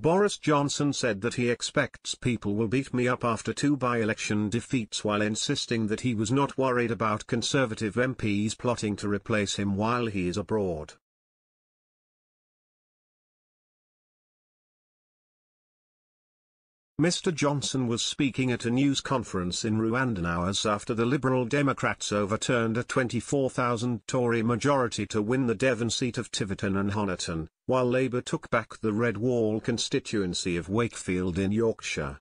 Boris Johnson said that he expects people will beat me up after 2 by-election defeats, while insisting that he was not worried about Conservative MPs plotting to replace him while he is abroad. Mr. Johnson was speaking at a news conference in Rwanda hours after the Liberal Democrats overturned a 24,000 Tory majority to win the Devon seat of Tiverton and Honiton, while Labour took back the Red Wall constituency of Wakefield in Yorkshire.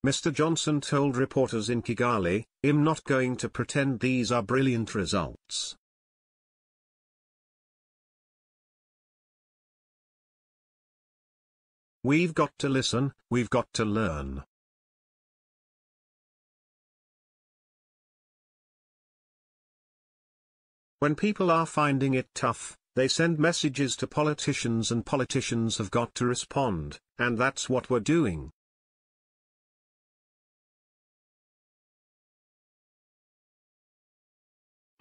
Mr. Johnson told reporters in Kigali, "I'm not going to pretend these are brilliant results. We've got to listen, we've got to learn." When people are finding it tough, they send messages to politicians, and politicians have got to respond, and that's what we're doing.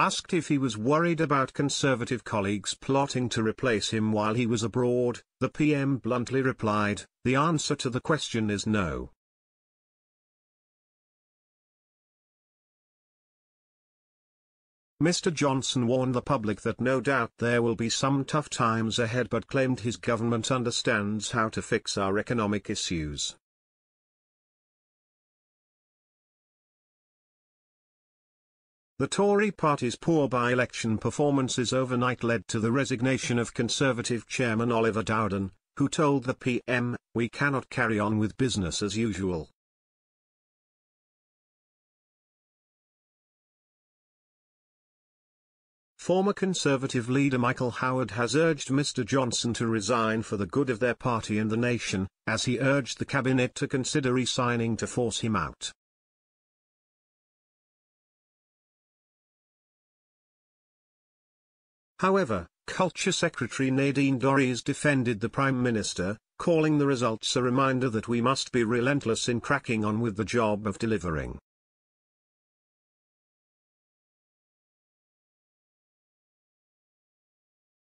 Asked if he was worried about Conservative colleagues plotting to replace him while he was abroad, the PM bluntly replied, "The answer to the question is no." Mr. Johnson warned the public that no doubt there will be some tough times ahead, but claimed his government understands how to fix our economic issues. The Tory party's poor by-election performances overnight led to the resignation of Conservative chairman Oliver Dowden, who told the PM, "We cannot carry on with business as usual." Former Conservative leader Michael Howard has urged Mr. Johnson to resign for the good of their party and the nation, as he urged the cabinet to consider resigning to force him out. However, Culture Secretary Nadine Dorries defended the Prime Minister, calling the results a reminder that we must be relentless in cracking on with the job of delivering.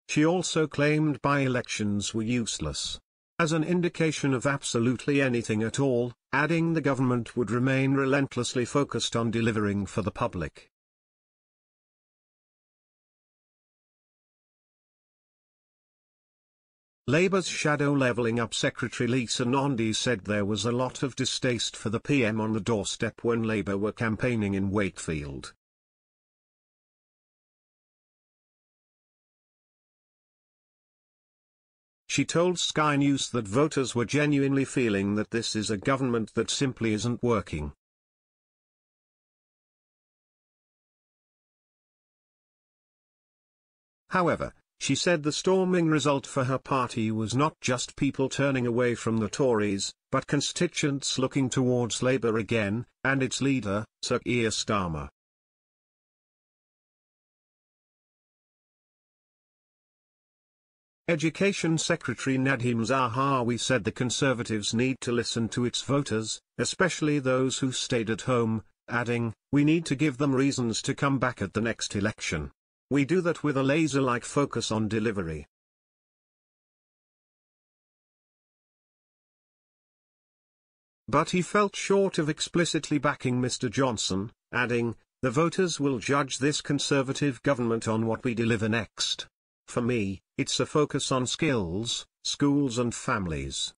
She also claimed by-elections were useless, as an indication of absolutely anything at all, adding the government would remain relentlessly focused on delivering for the public. Labour's shadow levelling up Secretary Lisa Nandi said there was a lot of distaste for the PM on the doorstep when Labour were campaigning in Wakefield. She told Sky News that voters were genuinely feeling that this is a government that simply isn't working. However, she said the storming result for her party was not just people turning away from the Tories, but constituents looking towards Labour again, and its leader, Sir Keir Starmer. Education Secretary Nadhim Zahawi said the Conservatives need to listen to its voters, especially those who stayed at home, adding, "We need to give them reasons to come back at the next election. We do that with a laser-like focus on delivery." But he felt short of explicitly backing Mr. Johnson, adding, "The voters will judge this Conservative government on what we deliver next. For me, it's a focus on skills, schools and families."